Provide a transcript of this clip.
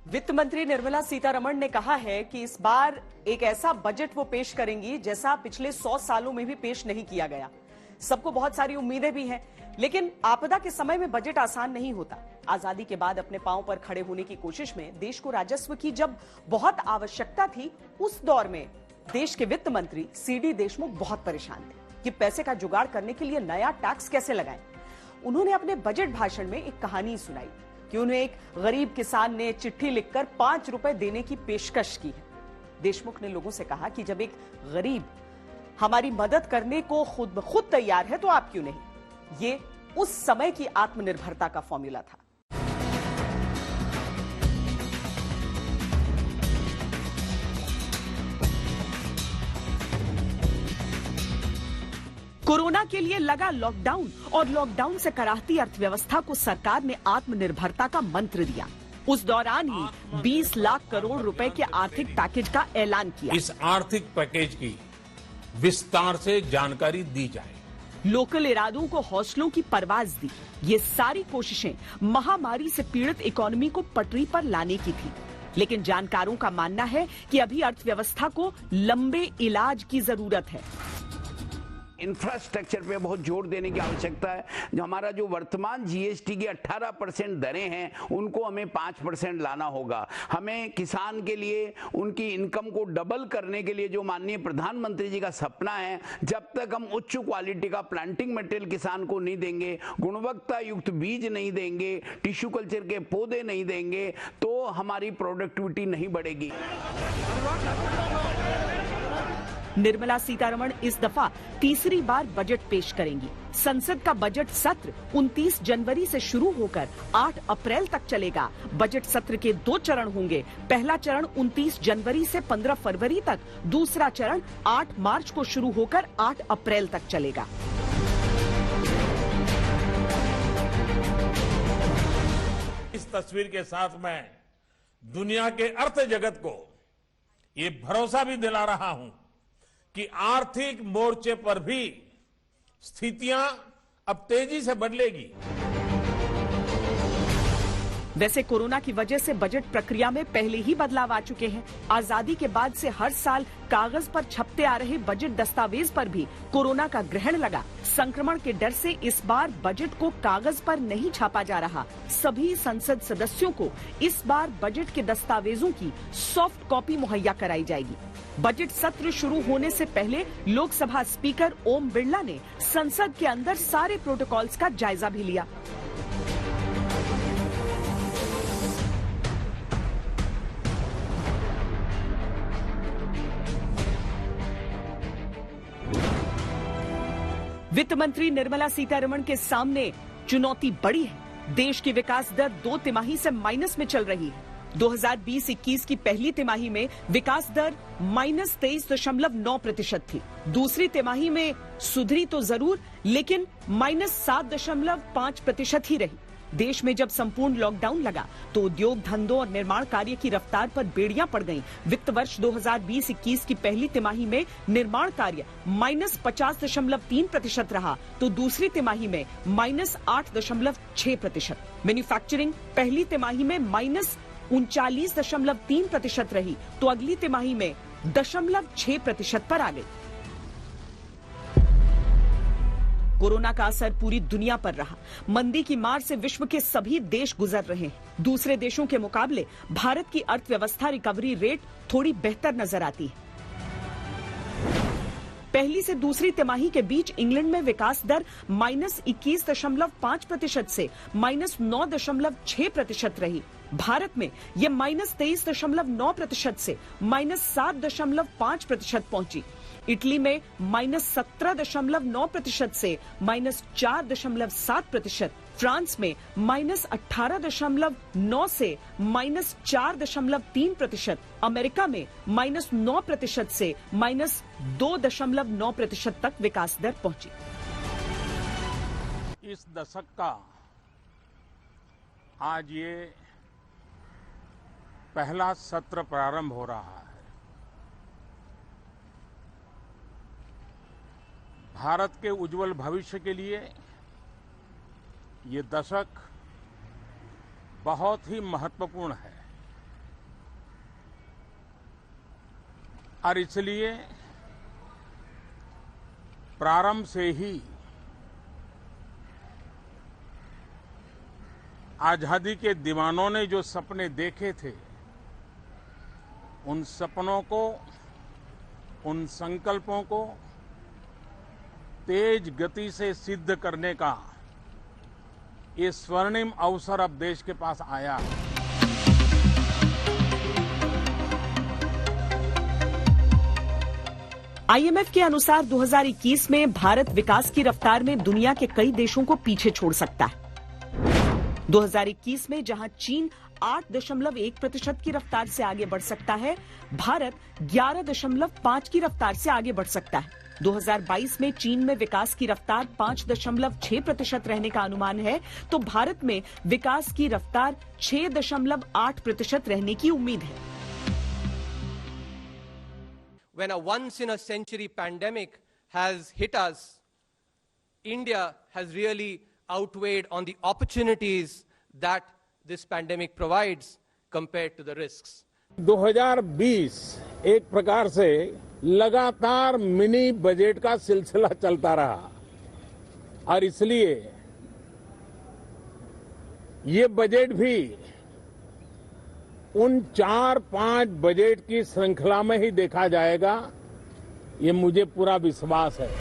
वित्त मंत्री निर्मला सीतारमण ने कहा है कि इस बार एक ऐसा बजट वो पेश करेंगी जैसा पिछले 100 सालों में भी पेश नहीं किया गया। सबको बहुत सारी उम्मीदें भी हैं, लेकिन आपदा के समय में बजट आसान नहीं होता। आजादी के बाद अपने पांव पर खड़े होने की कोशिश में देश को राजस्व की जब बहुत आवश्यकता थी, उस दौर में देश के वित्त मंत्री सीडी देशमुख बहुत परेशान थे कि पैसे का जुगाड़ करने के लिए नया टैक्स कैसे लगाएं। उन्होंने अपने बजट भाषण में एक कहानी सुनाई कि उन्हें एक गरीब किसान ने चिट्ठी लिखकर 5 रुपए देने की पेशकश की है। देशमुख ने लोगों से कहा कि जब एक गरीब हमारी मदद करने को खुद तैयार है तो आप क्यों नहीं। ये उस समय की आत्मनिर्भरता का फॉर्मूला था। कोरोना के लिए लगा लॉकडाउन और लॉकडाउन से कराहती अर्थव्यवस्था को सरकार ने आत्मनिर्भरता का मंत्र दिया। उस दौरान ही 20 लाख करोड़ रुपए के आर्थिक पैकेज का ऐलान किया। इस आर्थिक पैकेज की विस्तार से जानकारी दी जाए। लोकल इरादों को हौसलों की परवाज दी। ये सारी कोशिशें महामारी से पीड़ित इकोनॉमी को पटरी पर लाने की थी, लेकिन जानकारों का मानना है कि अभी अर्थव्यवस्था को लंबे इलाज की जरूरत है। इंफ्रास्ट्रक्चर पे बहुत जोर देने की आवश्यकता है। जो हमारा जो वर्तमान जीएसटी की 18% दरें हैं, उनको हमें 5% लाना होगा। हमें किसान के लिए उनकी इनकम को डबल करने के लिए जो माननीय प्रधानमंत्री जी का सपना है, जब तक हम उच्च क्वालिटी का प्लांटिंग मटेरियल किसान को नहीं देंगे, गुणवत्ता युक्त बीज नहीं देंगे, टिश्यू कल्चर के पौधे नहीं देंगे, तो हमारी प्रोडक्टिविटी नहीं बढ़ेगी। निर्मला सीतारमण इस दफा तीसरी बार बजट पेश करेंगी। संसद का बजट सत्र 29 जनवरी से शुरू होकर 8 अप्रैल तक चलेगा। बजट सत्र के 2 चरण होंगे। पहला चरण 29 जनवरी से 15 फरवरी तक, दूसरा चरण 8 मार्च को शुरू होकर 8 अप्रैल तक चलेगा। इस तस्वीर के साथ मैं दुनिया के अर्थ जगत को ये भरोसा भी दिला रहा हूं कि आर्थिक मोर्चे पर भी स्थितियां अब तेजी से बदलेगी। वैसे कोरोना की वजह से बजट प्रक्रिया में पहले ही बदलाव आ चुके हैं। आजादी के बाद से हर साल कागज पर छपते आ रहे बजट दस्तावेज पर भी कोरोना का ग्रहण लगा। संक्रमण के डर से इस बार बजट को कागज पर नहीं छापा जा रहा। सभी संसद सदस्यों को इस बार बजट के दस्तावेजों की सॉफ्ट कॉपी मुहैया कराई जाएगी। बजट सत्र शुरू होने से पहले लोकसभा स्पीकर ओम बिरला ने संसद के अंदर सारे प्रोटोकॉल्स का जायजा भी लिया। वित्त मंत्री निर्मला सीतारमण के सामने चुनौती बड़ी है। देश की विकास दर 2 तिमाही से माइनस में चल रही है। 2020-21 की पहली तिमाही में विकास दर -23.9% थी। दूसरी तिमाही में सुधरी तो जरूर, लेकिन -7.5% ही रही। देश में जब संपूर्ण लॉकडाउन लगा तो उद्योग धंधों और निर्माण कार्य की रफ्तार पर बेड़ियां पड़ गईं। वित्त वर्ष 2020-21 की पहली तिमाही में निर्माण कार्य -50.3% रहा तो दूसरी तिमाही में -8.6%। मैन्युफैक्चरिंग पहली तिमाही में -39.3% रही तो अगली तिमाही में 0.6% पर आ गई। कोरोना का असर पूरी दुनिया पर रहा। मंदी की मार से विश्व के सभी देश गुजर रहे हैं। दूसरे देशों के मुकाबले भारत की अर्थव्यवस्था रिकवरी रेट थोड़ी बेहतर नजर आती है। पहली से दूसरी तिमाही के बीच इंग्लैंड में विकास दर -21.5% से -9.6% रही। भारत में यह -23.9% से -7.5% पहुंची। इटली में -17.9% से -4.7%, फ्रांस में -18.9 से -4.3%, अमेरिका में -9% से -2.9% तक विकास दर पहुंची। इस दशक का आज ये पहला सत्र प्रारंभ हो रहा है। भारत के उज्जवल भविष्य के लिए ये दशक बहुत ही महत्वपूर्ण है। और इसलिए प्रारंभ से ही आजादी के दीवानों ने जो सपने देखे थे, उन सपनों को, उन संकल्पों को तेज गति से सिद्ध करने का ये स्वर्णिम अवसर अब देश के पास आया है। आईएमएफ के अनुसार 2021 में भारत विकास की रफ्तार में दुनिया के कई देशों को पीछे छोड़ सकता है। 2021 में जहां चीन 8.1% की रफ्तार से आगे बढ़ सकता है, भारत 11.5 की रफ्तार से आगे बढ़ सकता है। 2022 में चीन में विकास की रफ्तार 5.6% रहने का अनुमान है, तो भारत में विकास की रफ्तार 6.8% रहने की उम्मीद है। When a once-in-a-century pandemic has hit us, India has really outweighed on the opportunities that this pandemic provides compared to the risks. 2020 एक प्रकार से लगातार मिनी बजट का सिलसिला चलता रहा और इसलिए ये बजट भी उन 4-5 बजट की श्रृंखला में ही देखा जाएगा, ये मुझे पूरा विश्वास है।